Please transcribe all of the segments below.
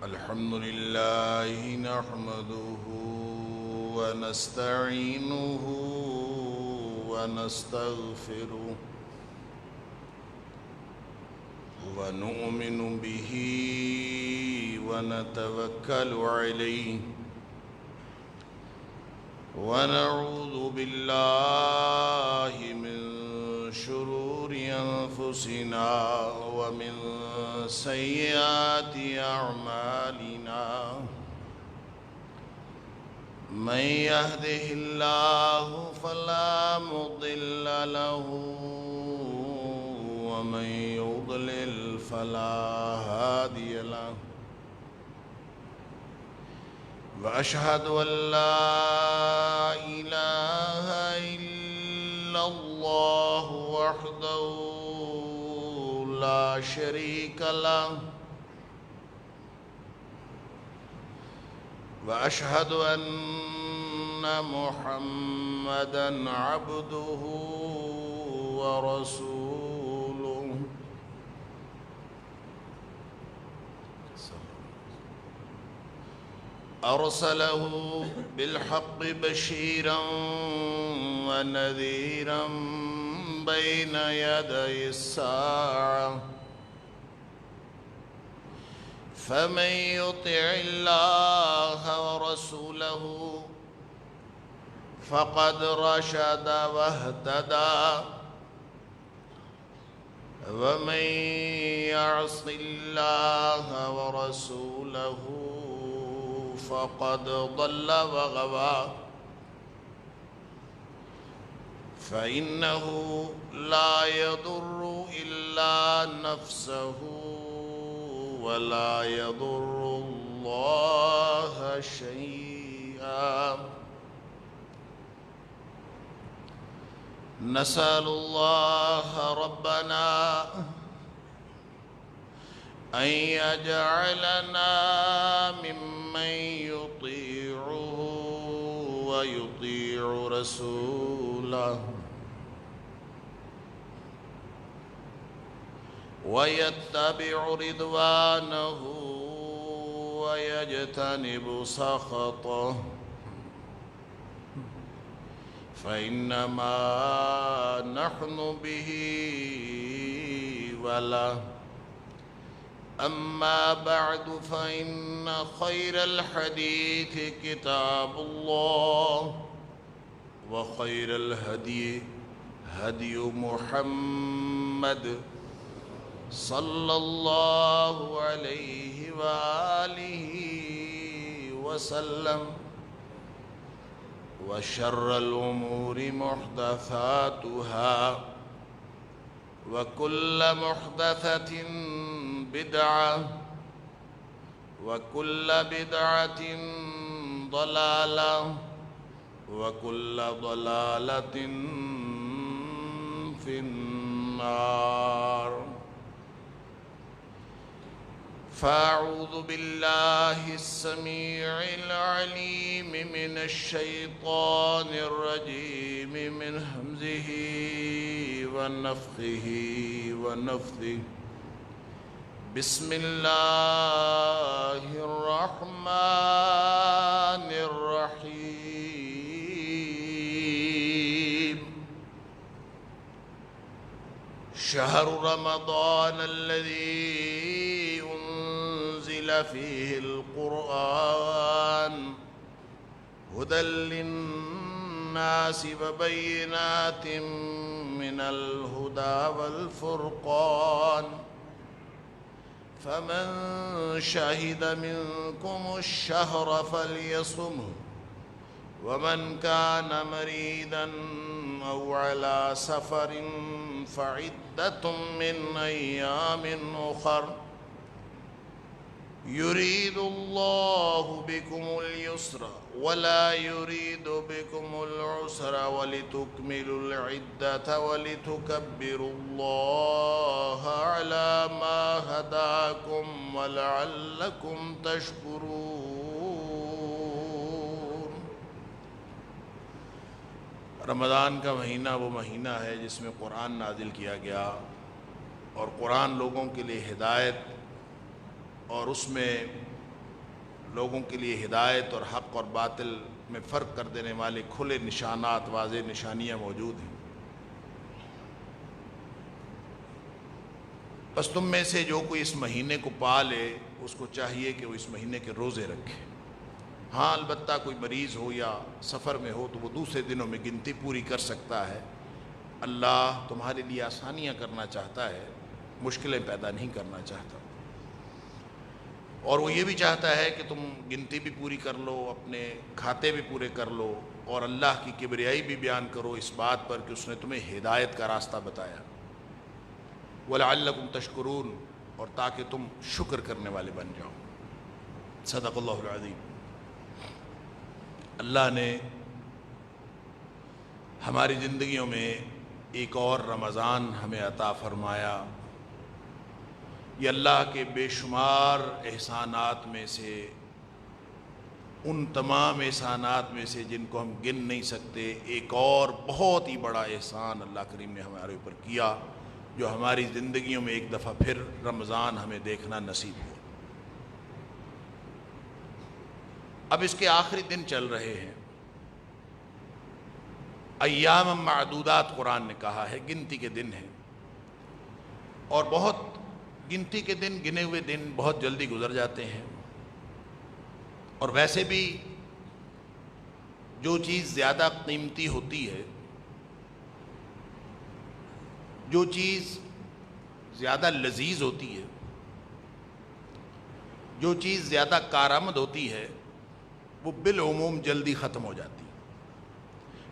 الحمد لله نحمده ونستعينه ونستغفره ونؤمن به ونتوكل عليه ونعوذ بالله من شرور أنفسنا ومن سيئات أعمالنا من يهده الله فلا مضل له ومن يضلل فلا هادي له وأشهد أن لا إله إلا الله وحده لا شريك له وأشهد أن محمدًا عبده ورسوله أرسله بالحق بشيرا ونذيرا بين يدي الساعة فمن يطع الله ورسوله فقد رشد واهتدى ومن يعص الله ورسوله فقد ضل وغوى فإنه لا يضر إلا نفسه ولا يضر الله شيئا نسأل الله ربنا أن يجعلنا ممن يطيعه ويطيع رسوله ويتبع رضوانه ويجتنب سخطه فإنما نحن به وله أما بعد فإن خير الحديث كتاب الله وخير الهدي هدي محمد صلى الله عليه وآله وسلم وشر الأمور محدثاتها وكل محدثة بدعة وكل بدعة ضلالة وكل ضلالة في النار فأعوذ بالله السميع العليم من الشيطان الرجيم من همزه ونفخه ونفثه بسم الله الرحمن الرحيم شهر رمضان الذي أنزل فيه القرآن هدى للناس وبينات من الهدى والفرقان فمن شهد منكم الشهر فليصمه ومن كان مريضا أو على سفر فعدة من أيام أخر يريد الله بكم اليسر ولا يريد بكم العسر ولتكملوا العدة ولتكبروا الله على ما هداكم ولعلكم تشكرون رمضان کا مہینہ وہ مہینہ ہے جس میں قرآن نازل کیا گیا، اور قرآن لوگوں کے لیے ہدایت، اور اس میں لوگوں کے لیے ہدایت اور حق اور باطل میں فرق کر دینے والے کھلے نشانات، واضح نشانیاں موجود ہیں۔ بس تم میں سے جو کوئی اس مہینے کو پا لے اس کو چاہیے کہ وہ اس مہینے کے روزے رکھے۔ ہاں البتہ کوئی مریض ہو یا سفر میں ہو تو وہ دوسرے دنوں میں گنتی پوری کر سکتا ہے۔ اللہ تمہارے لیے آسانیاں کرنا چاہتا ہے، مشکلیں پیدا نہیں کرنا چاہتا، اور وہ یہ بھی چاہتا ہے کہ تم گنتی بھی پوری کر لو، اپنے کھاتے بھی پورے کر لو، اور اللہ کی کبریائی بھی بیان کرو اس بات پر کہ اس نے تمہیں ہدایت کا راستہ بتایا۔ وَلَعَلَّكُمْ تَشْكُرُونَ، اور تاکہ تم شکر کرنے والے بن جاؤ۔ صدق اللہ العظیم۔ اللہ نے ہماری زندگیوں میں ایک اور رمضان ہمیں عطا فرمایا۔ یہ اللہ کے بے شمار احسانات میں سے، ان تمام احسانات میں سے جن کو ہم گن نہیں سکتے، ایک اور بہت ہی بڑا احسان اللہ کریم نے ہمارے اوپر کیا، جو ہماری زندگیوں میں ایک دفعہ پھر رمضان ہمیں دیکھنا نصیب ہوا۔ اب اس کے آخری دن چل رہے ہیں، ایام معدودات قرآن نے کہا ہے، گنتی کے دن ہیں، اور بہت گنتی کے دن، گنے ہوئے دن بہت جلدی گزر جاتے ہیں۔ اور ویسے بھی جو چیز زیادہ قیمتی ہوتی ہے، جو چیز زیادہ لذیذ ہوتی ہے، جو چیز زیادہ کارآمد ہوتی ہے، وہ بالعموم جلدی ختم ہو جاتی ہے۔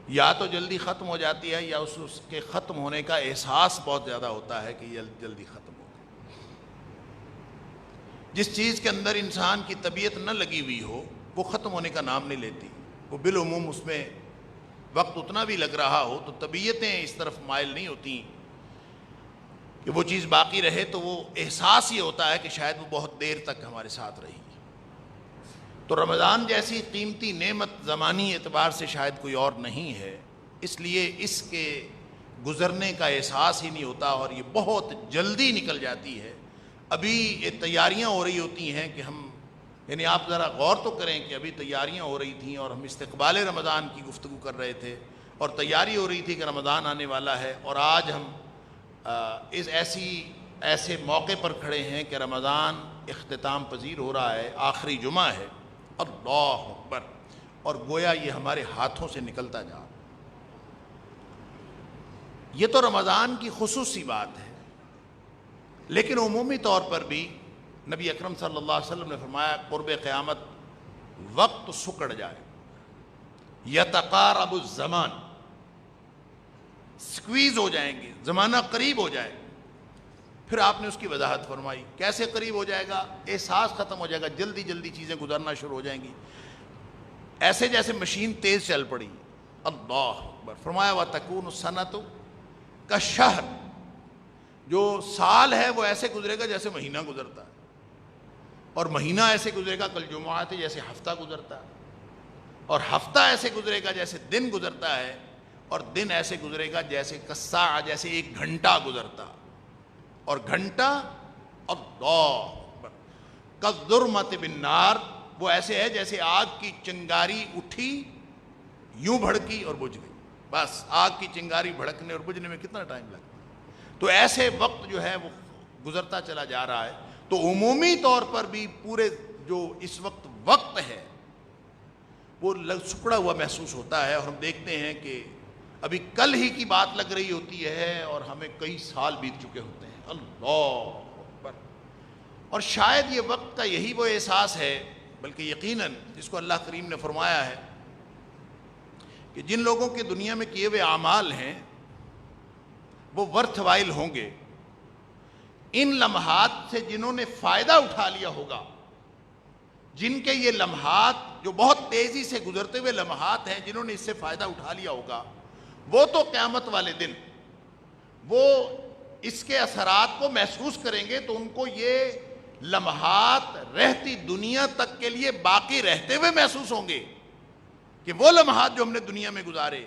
یا تو جلدی ختم ہو جاتی ہے، یا اس کے ختم ہونے کا احساس بہت زیادہ ہوتا ہے کہ یہ جلدی ختم ہو گئی۔ جس چیز کے اندر انسان کی طبیعت نہ لگی ہوئی ہو وہ ختم ہونے کا نام نہیں لیتی، وہ بالعموم اس میں وقت اتنا بھی لگ رہا ہو تو طبیعتیں اس طرف مائل نہیں ہوتی کہ وہ چیز باقی رہے، تو وہ احساس یہ ہوتا ہے کہ شاید وہ بہت دیر تک ہمارے ساتھ رہی۔ تو رمضان جیسی قیمتی نعمت زمانی اعتبار سے شاید کوئی اور نہیں ہے، اس لیے اس کے گزرنے کا احساس ہی نہیں ہوتا، اور یہ بہت جلدی نکل جاتی ہے۔ ابھی یہ تیاریاں ہو رہی ہوتی ہیں کہ ہم، یعنی آپ ذرا غور تو کریں کہ ابھی تیاریاں ہو رہی تھیں اور ہم استقبال رمضان کی گفتگو کر رہے تھے، اور تیاری ہو رہی تھی کہ رمضان آنے والا ہے، اور آج ہم ایسے موقع پر کھڑے ہیں کہ رمضان اختتام پذیر ہو رہا ہے، آخری جمعہ ہے۔ اللہ اکبر، اور گویا یہ ہمارے ہاتھوں سے نکلتا جا رہا۔ یہ تو رمضان کی خصوصی بات ہے، لیکن عمومی طور پر بھی نبی اکرم صلی اللہ علیہ وسلم نے فرمایا قرب قیامت وقت سکڑ جائے، یتقارب الزمان، سکویز ہو جائیں گے، زمانہ قریب ہو جائے۔ پھر آپ نے اس کی وضاحت فرمائی، کیسے قریب ہو جائے گا؟ احساس ختم ہو جائے گا، جلدی جلدی چیزیں گزرنا شروع ہو جائیں گی، ایسے جیسے مشین تیز چل پڑی۔ اللہ اکبر۔ فرمایا وَتَكُونُ السَّنَةُ كَالشَّهْرِ، جو سال ہے وہ ایسے گزرے گا جیسے مہینہ گزرتا ہے، اور مہینہ ایسے گزرے گا کل جمعہ تھے جیسے ہفتہ گزرتا ہے، اور ہفتہ ایسے گزرے گا جیسے دن گزرتا ہے، اور دن ایسے گزرے گا جیسے کالساعہ، جیسے ایک گھنٹہ گزرتا، اور گھنٹہ اللہ اکبر کالظلمۃ بالنار، وہ ایسے ہے جیسے آگ کی چنگاری اٹھی، یوں بھڑکی اور بجھ گئی۔ بس آگ کی چنگاری بھڑکنے اور بجھنے میں کتنا ٹائم لگتا ہے؟ تو ایسے وقت جو ہے وہ گزرتا چلا جا رہا ہے۔ تو عمومی طور پر بھی پورے جو اس وقت ہے وہ سکڑا ہوا محسوس ہوتا ہے، اور ہم دیکھتے ہیں کہ ابھی کل ہی کی بات لگ رہی ہوتی ہے اور ہمیں کئی سال بیت چکے ہوتے ہیں۔ اللہ اکبر۔ اور شاید یہ وقت کا یہی وہ احساس ہے، بلکہ یقیناً جس کو اللہ کریم نے فرمایا ہے کہ جن لوگوں کے دنیا میں کیے ہوئے اعمال ہیں وہ ورتھ وائل ہوں گے، ان لمحات سے جنہوں نے فائدہ اٹھا لیا ہوگا، جن کے یہ لمحات جو بہت تیزی سے گزرتے ہوئے لمحات ہیں، جنہوں نے اس سے فائدہ اٹھا لیا ہوگا، وہ تو قیامت والے دن وہ اس کے اثرات کو محسوس کریں گے، تو ان کو یہ لمحات رہتی دنیا تک کے لیے باقی رہتے ہوئے محسوس ہوں گے کہ وہ لمحات جو ہم نے دنیا میں گزارے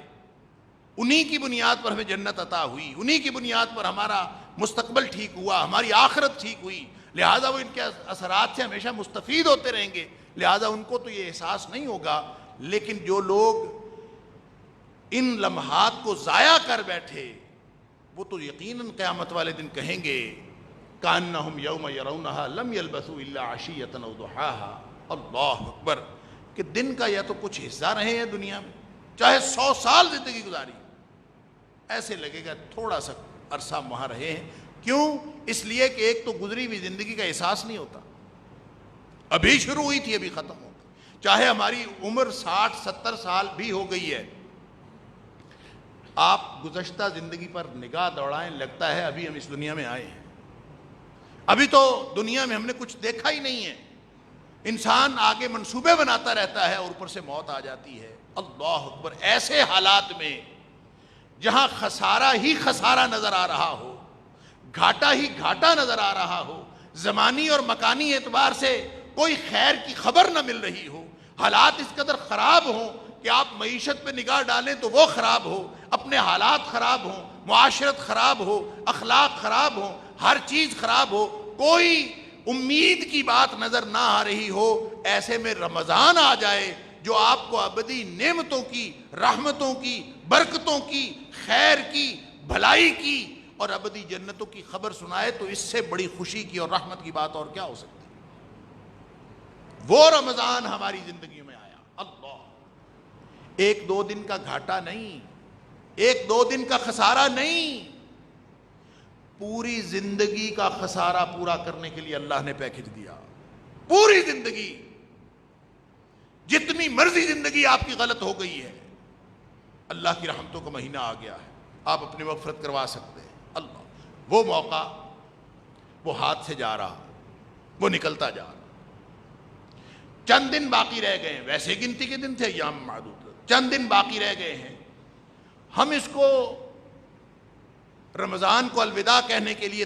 انہی کی بنیاد پر ہمیں جنت عطا ہوئی، انہی کی بنیاد پر ہمارا مستقبل ٹھیک ہوا، ہماری آخرت ٹھیک ہوئی، لہٰذا وہ ان کے اثرات سے ہمیشہ مستفید ہوتے رہیں گے، لہٰذا ان کو تو یہ احساس نہیں ہوگا۔ لیکن جو لوگ ان لمحات کو ضائع کر بیٹھے وہ تو یقیناً قیامت والے دن کہیں گے کأنہم یوم یرونہا لم یلبثوا الا عشیۃ او ضحاہا، اللہ اکبر، کہ دن کا یا تو کچھ حصہ رہے ہیں دنیا میں، چاہے 100 سال زندگی گزاری، ایسے لگے گا تھوڑا سا عرصہ وہاں رہے ہیں۔ کیوں؟ اس لیے کہ ایک تو گزری ہوئی زندگی کا احساس نہیں ہوتا، ابھی شروع ہوئی تھی ابھی ختم ہوگی، چاہے ہماری عمر 60-70 سال بھی ہو گئی ہے، آپ گزشتہ زندگی پر نگاہ دوڑائیں، لگتا ہے ابھی ہم اس دنیا میں آئے ہیں، ابھی تو دنیا میں ہم نے کچھ دیکھا ہی نہیں ہے۔ انسان آگے منصوبے بناتا رہتا ہے اور اوپر سے موت آ جاتی ہے۔ اللہ اکبر، ایسے حالات میں جہاں خسارہ ہی خسارہ نظر آ رہا ہو، گھاٹا ہی گھاٹا نظر آ رہا ہو، زمانی اور مکانی اعتبار سے کوئی خیر کی خبر نہ مل رہی ہو، حالات اس قدر خراب ہوں کہ آپ معیشت پہ نگاہ ڈالیں تو وہ خراب ہو، اپنے حالات خراب ہوں، معاشرت خراب ہو، اخلاق خراب ہوں، ہر چیز خراب ہو، کوئی امید کی بات نظر نہ آ رہی ہو، ایسے میں رمضان آ جائے جو آپ کو ابدی نعمتوں کی، رحمتوں کی، برکتوں کی، خیر کی، بھلائی کی اور ابدی جنتوں کی خبر سنائے، تو اس سے بڑی خوشی کی اور رحمت کی بات اور کیا ہو سکتی؟ وہ رمضان ہماری زندگی میں آیا، اللہ، ایک دو دن کا گھاٹا نہیں، ایک دو دن کا خسارہ نہیں، پوری زندگی کا خسارہ پورا کرنے کے لیے اللہ نے پیکج دیا۔ پوری زندگی، جتنی مرضی زندگی آپ کی غلط ہو گئی ہے، اللہ کی رحمتوں کا مہینہ آ گیا ہے، آپ اپنی مغفرت کروا سکتے ہیں۔ اللہ، وہ موقع وہ ہاتھ سے جا رہا، وہ نکلتا جا رہا، چند دن باقی رہ گئے ہیں، ویسے گنتی کے دن تھے، ایام معدود، چند دن باقی رہ گئے ہیں، ہم اس کو رمضان کو الوداع کہنے کے لیے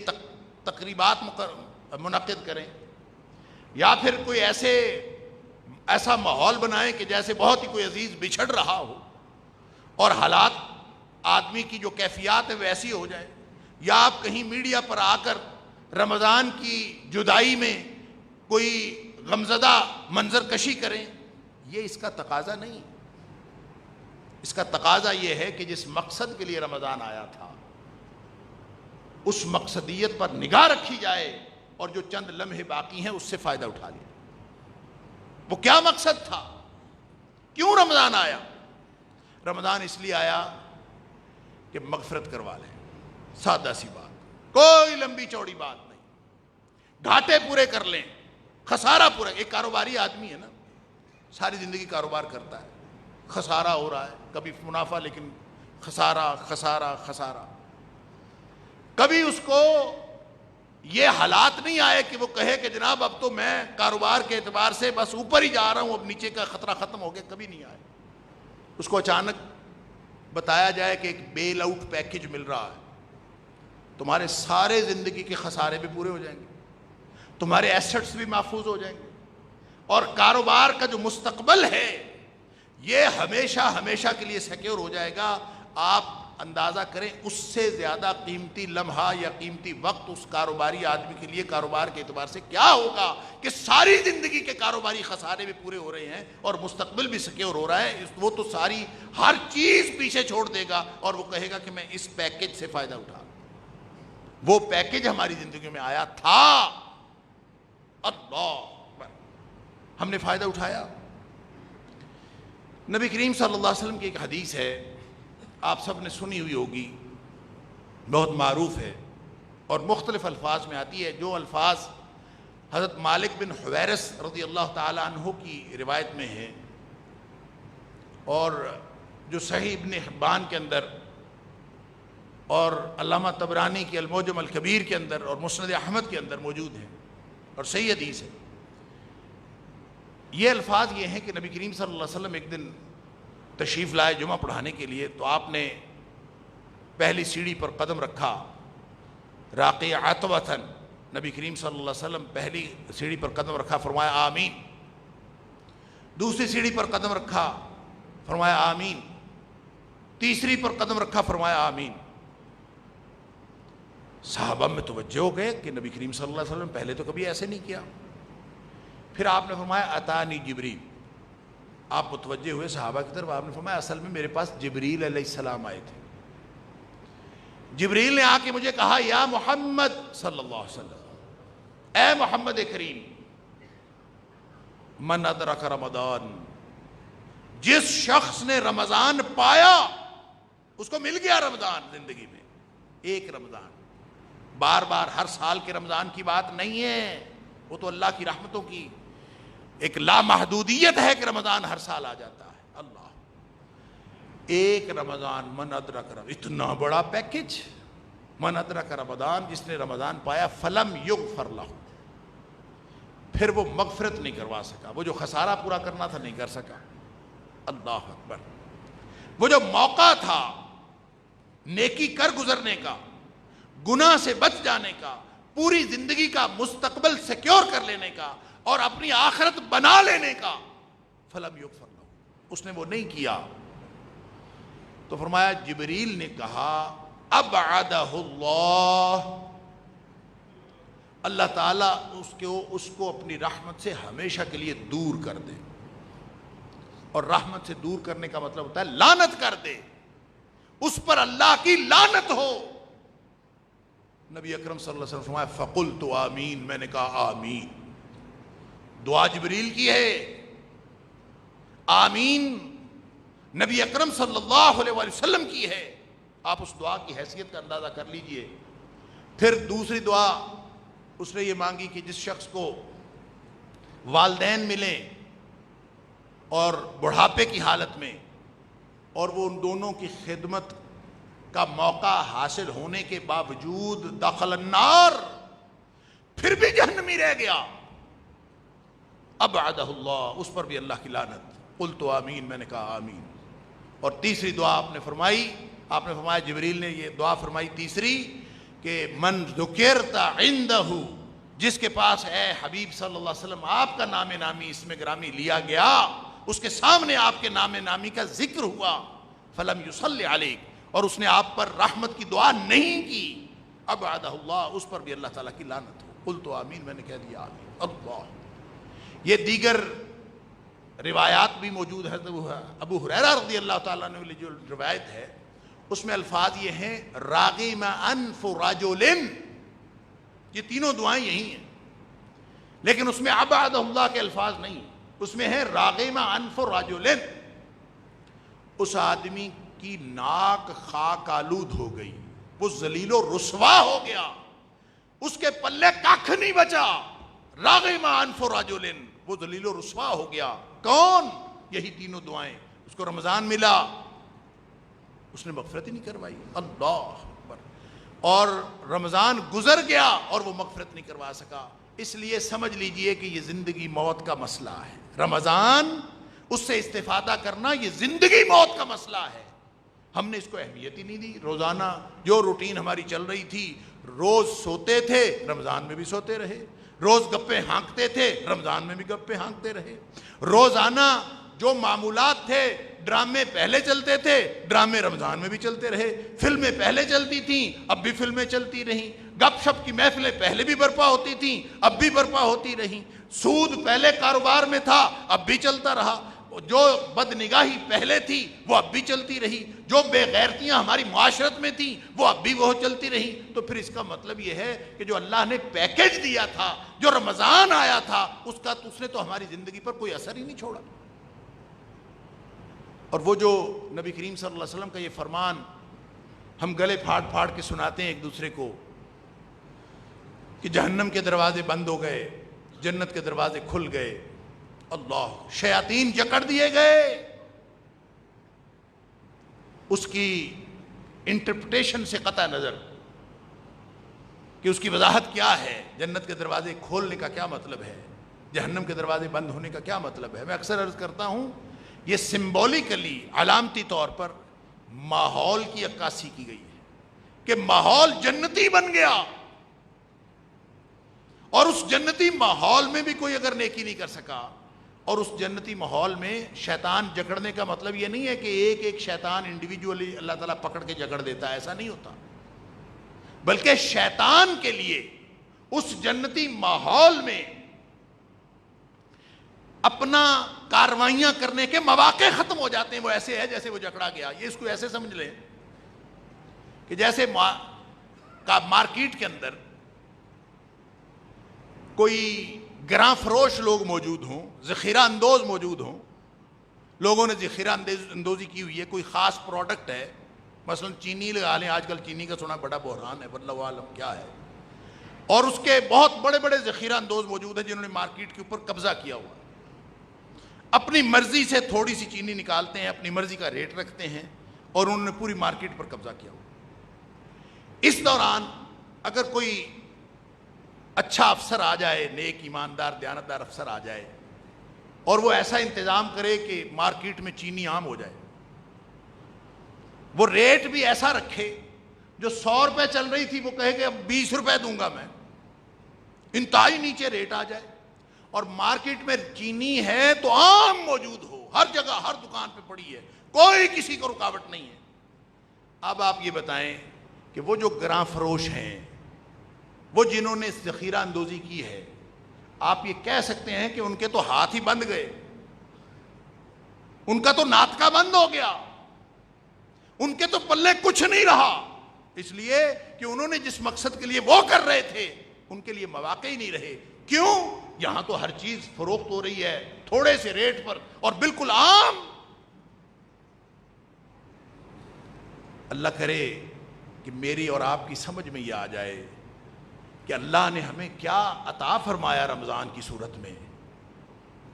تقریبات منعقد کریں، یا پھر کوئی ایسا ماحول بنائیں کہ جیسے بہت ہی کوئی عزیز بچھڑ رہا ہو اور حالات آدمی کی جو کیفیات ہے ویسی ہو جائے، یا آپ کہیں میڈیا پر آ کر رمضان کی جدائی میں کوئی غمزدہ منظر کشی کریں، یہ اس کا تقاضا نہیں۔ اس کا تقاضا یہ ہے کہ جس مقصد کے لیے رمضان آیا تھا اس مقصدیت پر نگاہ رکھی جائے اور جو چند لمحے باقی ہیں اس سے فائدہ اٹھا لیا۔ وہ کیا مقصد تھا؟ کیوں رمضان آیا؟ رمضان اس لیے آیا کہ مغفرت کروا لیں، سادہ سی بات، کوئی لمبی چوڑی بات نہیں، گھاٹے پورے کر لیں، خسارہ پورا۔ ایک کاروباری آدمی ہے نا، ساری زندگی کاروبار کرتا ہے، خسارہ ہو رہا ہے، کبھی منافع لیکن خسارہ خسارہ خسارہ، کبھی اس کو یہ حالات نہیں آئے کہ وہ کہے کہ جناب اب تو میں کاروبار کے اعتبار سے بس اوپر ہی جا رہا ہوں، اب نیچے کا خطرہ ختم ہو گیا، کبھی نہیں آئے۔ اس کو اچانک بتایا جائے کہ ایک بیل آؤٹ پیکج مل رہا ہے، تمہارے سارے زندگی کے خسارے بھی پورے ہو جائیں گے، تمہارے ایسٹس بھی محفوظ ہو جائیں گے، اور کاروبار کا جو مستقبل ہے یہ ہمیشہ ہمیشہ کے لیے سیکیور ہو جائے گا۔ آپ اندازہ کریں اس سے زیادہ قیمتی لمحہ یا قیمتی وقت اس کاروباری آدمی کے لیے کاروبار کے اعتبار سے کیا ہوگا کہ ساری زندگی کے کاروباری خسارے بھی پورے ہو رہے ہیں اور مستقبل بھی سیکیور ہو رہا ہے۔ وہ تو ساری ہر چیز پیچھے چھوڑ دے گا اور وہ کہے گا کہ میں اس پیکج سے فائدہ اٹھا۔ وہ پیکج ہماری زندگی میں آیا تھا، اللہ، ہم نے فائدہ اٹھایا۔ نبی کریم صلی اللہ علیہ وسلم کی ایک حدیث ہے، آپ سب نے سنی ہوئی ہوگی، بہت معروف ہے اور مختلف الفاظ میں آتی ہے، جو الفاظ حضرت مالک بن حویرث رضی اللہ تعالی عنہ کی روایت میں ہے اور جو صحیح ابن حبان کے اندر اور علامہ طبرانی کی المعجم الکبیر کے اندر اور مسند احمد کے اندر موجود ہیں اور صحیح حدیث ہے۔ یہ الفاظ یہ ہیں کہ نبی کریم صلی اللہ علیہ وسلم ایک دن تشریف لائے جمعہ پڑھانے کے لیے، تو آپ نے پہلی سیڑھی پر قدم رکھا، راقی عتوتن، نبی کریم صلی اللہ علیہ وسلم پہلی سیڑھی پر قدم رکھا، فرمایا آمین۔ دوسری سیڑھی پر قدم رکھا، فرمایا آمین۔ تیسری پر قدم رکھا، فرمایا آمین۔ صحابہ میں توجہ ہو گئے کہ نبی کریم صلی اللہ علیہ وسلم پہلے تو کبھی ایسے نہیں کیا۔ پھر آپ نے فرمایا اتانی جبریل، آپ متوجہ ہوئے صحابہ کی طرف، آپ نے فرمایا اصل میں میرے پاس جبریل علیہ السلام آئے تھے۔ جبریل نے آ کے مجھے کہا یا محمد صلی اللہ علیہ وسلم، اے محمد کریم، من ادرک رمضان، جس شخص نے رمضان پایا، اس کو مل گیا رمضان زندگی میں، ایک رمضان، بار بار ہر سال کے رمضان کی بات نہیں ہے، وہ تو اللہ کی رحمتوں کی ایک لامحدودیت ہے کہ رمضان ہر سال آ جاتا ہے۔ اللہ، ایک رمضان، من ادرک رمضان، اتنا بڑا پیکج، من ادرک رمضان، جس نے رمضان پایا، فلم یغفر لہ، پھر وہ مغفرت نہیں کروا سکا، وہ جو خسارہ پورا کرنا تھا نہیں کر سکا۔ اللہ اکبر، وہ جو موقع تھا نیکی کر گزرنے کا، گناہ سے بچ جانے کا، پوری زندگی کا مستقبل سیکیور کر لینے کا اور اپنی آخرت بنا لینے کا، فلم یغفر لہ، اس نے وہ نہیں کیا۔ تو فرمایا جبریل نے کہا ابعدہ اللہ، اللہ تعالیٰ اس کو اپنی رحمت سے ہمیشہ کے لیے دور کر دے، اور رحمت سے دور کرنے کا مطلب ہوتا ہے لعنت کر دے، اس پر اللہ کی لعنت ہو۔ نبی اکرم صلی اللہ علیہ وسلم فرمایا فقلت آمین، میں نے کہا آمین۔ دعا جبریل کی ہے، آمین نبی اکرم صلی اللہ علیہ وسلم کی ہے۔ آپ اس دعا کی حیثیت کا اندازہ کر لیجئے۔ پھر دوسری دعا اس نے یہ مانگی کہ جس شخص کو والدین ملیں اور بڑھاپے کی حالت میں، اور وہ ان دونوں کی خدمت کا موقع حاصل ہونے کے باوجود دخل النار، پھر بھی جہنمی رہ گیا، ابعدہ اللہ، اس پر بھی اللہ کی لعنت۔ قلت آمین، میں نے کہا آمین۔ اور تیسری دعا آپ نے فرمایا جبریل نے یہ دعا فرمائی تیسری کہ من ذکرت عندہ، جس کے پاس اے حبیب صلی اللہ علیہ وسلم آپ کا نام نامی اسم گرامی لیا گیا، اس کے سامنے آپ کے نام نامی کا ذکر ہوا، فلم یصلی علیک، اور اس نے آپ پر رحمت کی دعا نہیں کی، ابعدہ اللہ، اس پر بھی اللہ تعالیٰ کی لعنت ہو۔ قلت آمین، میں نے کہہ دیا آمین۔ اللہ، یہ دیگر روایات بھی موجود ہے۔ ابو ہریرہ رضی اللہ تعالیٰ عنہ جو روایت ہے اس میں الفاظ یہ ہیں راغم انف رجل، یہ تینوں دعائیں یہی ہیں، لیکن اس میں ابعدہ اللہ کے الفاظ نہیں، اس میں ہے راغم انف رجل، اس آدمی کی ناک خاک آلود ہو گئی، وہ ذلیل و رسوا ہو گیا، اس کے پلے ککھ نہیں بچا، راغم انف رجل، وہ ذلیل و رسوا ہو گیا۔ کون؟ یہی تینوں دعائیں۔ اس کو رمضان ملا، اس نے مغفرت ہی نہیں کروائی، اللہ اکبر، اور رمضان گزر گیا اور وہ مغفرت نہیں کروا سکا۔ اس لیے سمجھ لیجئے کہ یہ زندگی موت کا مسئلہ ہے، رمضان اس سے استفادہ کرنا یہ زندگی موت کا مسئلہ ہے۔ ہم نے اس کو اہمیت ہی نہیں دی۔ روزانہ جو روٹین ہماری چل رہی تھی، روز سوتے تھے، رمضان میں بھی سوتے رہے، روز گپے ہانکتے تھے، رمضان میں بھی گپے ہانکتے رہے، روزانہ جو معمولات تھے، ڈرامے پہلے چلتے تھے، ڈرامے رمضان میں بھی چلتے رہے، فلمیں پہلے چلتی تھیں، اب بھی فلمیں چلتی رہیں، گپ شپ کی محفلیں پہلے بھی برپا ہوتی تھیں، اب بھی برپا ہوتی رہیں، سود پہلے کاروبار میں تھا، اب بھی چلتا رہا، جو بد نگاہی پہلے تھی وہ اب بھی چلتی رہی، جو بے غیرتیاں ہماری معاشرت میں تھیں وہ اب بھی وہ چلتی رہیں۔ تو پھر اس کا مطلب یہ ہے کہ جو اللہ نے پیکج دیا تھا، جو رمضان آیا تھا، اس نے تو ہماری زندگی پر کوئی اثر ہی نہیں چھوڑا۔ اور وہ جو نبی کریم صلی اللہ علیہ وسلم کا یہ فرمان ہم گلے پھاڑ پھاڑ کے سناتے ہیں ایک دوسرے کو کہ جہنم کے دروازے بند ہو گئے، جنت کے دروازے کھل گئے، اللہ، شیاطین جکڑ دیے گئے، اس کی انٹرپریٹیشن سے قطع نظر کہ اس کی وضاحت کیا ہے، جنت کے دروازے کھولنے کا کیا مطلب ہے، جہنم کے دروازے بند ہونے کا کیا مطلب ہے۔ میں اکثر عرض کرتا ہوں، یہ سمبولیکلی، علامتی طور پر ماحول کی عکاسی کی گئی ہے کہ ماحول جنتی بن گیا، اور اس جنتی ماحول میں بھی کوئی اگر نیکی نہیں کر سکا، اور اس جنتی ماحول میں شیطان جکڑنے کا مطلب یہ نہیں ہے کہ ایک ایک شیطان انڈیویجولی اللہ تعالیٰ پکڑ کے جکڑ دیتا ہے، ایسا نہیں ہوتا، بلکہ شیطان کے لیے اس جنتی ماحول میں اپنا کاروائیاں کرنے کے مواقع ختم ہو جاتے ہیں. وہ ایسے ہے جیسے وہ جکڑا گیا. یہ اس کو ایسے سمجھ لیں کہ جیسے مارکیٹ کے اندر کوئی گراں فروش لوگ موجود ہوں، ذخیرہ اندوز موجود ہوں، لوگوں نے ذخیرہ اندوزی کی ہوئی ہے، کوئی خاص پروڈکٹ ہے، مثلا چینی لگا لیں، آج کل چینی کا سنا بڑا بحران ہے، واللہ عالم کیا ہے، اور اس کے بہت بڑے بڑے ذخیرہ اندوز موجود ہیں جنہوں نے مارکیٹ کے اوپر قبضہ کیا ہوا، اپنی مرضی سے تھوڑی سی چینی نکالتے ہیں، اپنی مرضی کا ریٹ رکھتے ہیں، اور انہوں نے پوری مارکیٹ پر قبضہ کیا ہوا. اس دوران اگر کوئی اچھا افسر آ جائے، نیک ایماندار دیانتدار افسر آ جائے، اور وہ ایسا انتظام کرے کہ مارکیٹ میں چینی عام ہو جائے، وہ ریٹ بھی ایسا رکھے جو 100 روپے چل رہی تھی وہ کہے کہ اب 20 روپے دوں گا میں، انتہائی نیچے ریٹ آ جائے، اور مارکیٹ میں چینی ہے تو عام موجود ہو، ہر جگہ ہر دکان پہ پڑی ہے، کوئی کسی کو رکاوٹ نہیں ہے. اب آپ یہ بتائیں کہ وہ جو گراں فروش ہیں، وہ جنہوں نے ذخیرہ اندوزی کی ہے، آپ یہ کہہ سکتے ہیں کہ ان کے تو ہاتھ ہی بند گئے، ان کا تو ناطقہ بند ہو گیا، ان کے تو پلے کچھ نہیں رہا، اس لیے کہ انہوں نے جس مقصد کے لیے وہ کر رہے تھے ان کے لیے مواقع ہی نہیں رہے. کیوں؟ یہاں تو ہر چیز فروخت ہو رہی ہے تھوڑے سے ریٹ پر اور بالکل عام. اللہ کرے کہ میری اور آپ کی سمجھ میں یہ آ جائے کہ اللہ نے ہمیں کیا عطا فرمایا رمضان کی صورت میں،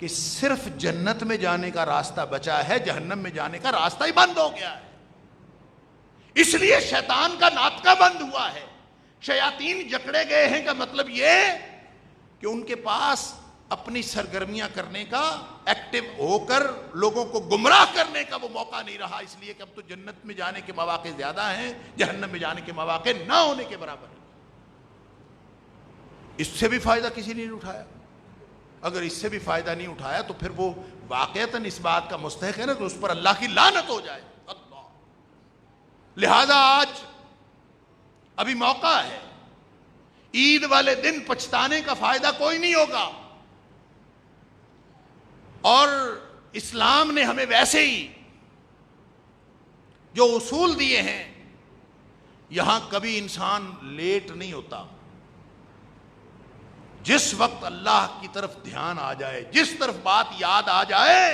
کہ صرف جنت میں جانے کا راستہ بچا ہے، جہنم میں جانے کا راستہ ہی بند ہو گیا ہے. اس لیے شیطان کا ناطقہ بند ہوا ہے، شیاطین جکڑے گئے ہیں کا مطلب یہ کہ ان کے پاس اپنی سرگرمیاں کرنے کا، ایکٹیو ہو کر لوگوں کو گمراہ کرنے کا وہ موقع نہیں رہا، اس لیے کہ اب تو جنت میں جانے کے مواقع زیادہ ہیں، جہنم میں جانے کے مواقع نہ ہونے کے برابر ہیں. اس سے بھی فائدہ کسی نے نہیں اٹھایا. اگر اس سے بھی فائدہ نہیں اٹھایا تو پھر وہ واقعتاً اس بات کا مستحق ہے نا کہ اس پر اللہ کی لعنت ہو جائے. اللہ. لہذا آج ابھی موقع ہے، عید والے دن پچھتانے کا فائدہ کوئی نہیں ہوگا. اور اسلام نے ہمیں ویسے ہی جو اصول دیے ہیں، یہاں کبھی انسان لیٹ نہیں ہوتا. جس وقت اللہ کی طرف دھیان آ جائے، جس طرف بات یاد آ جائے،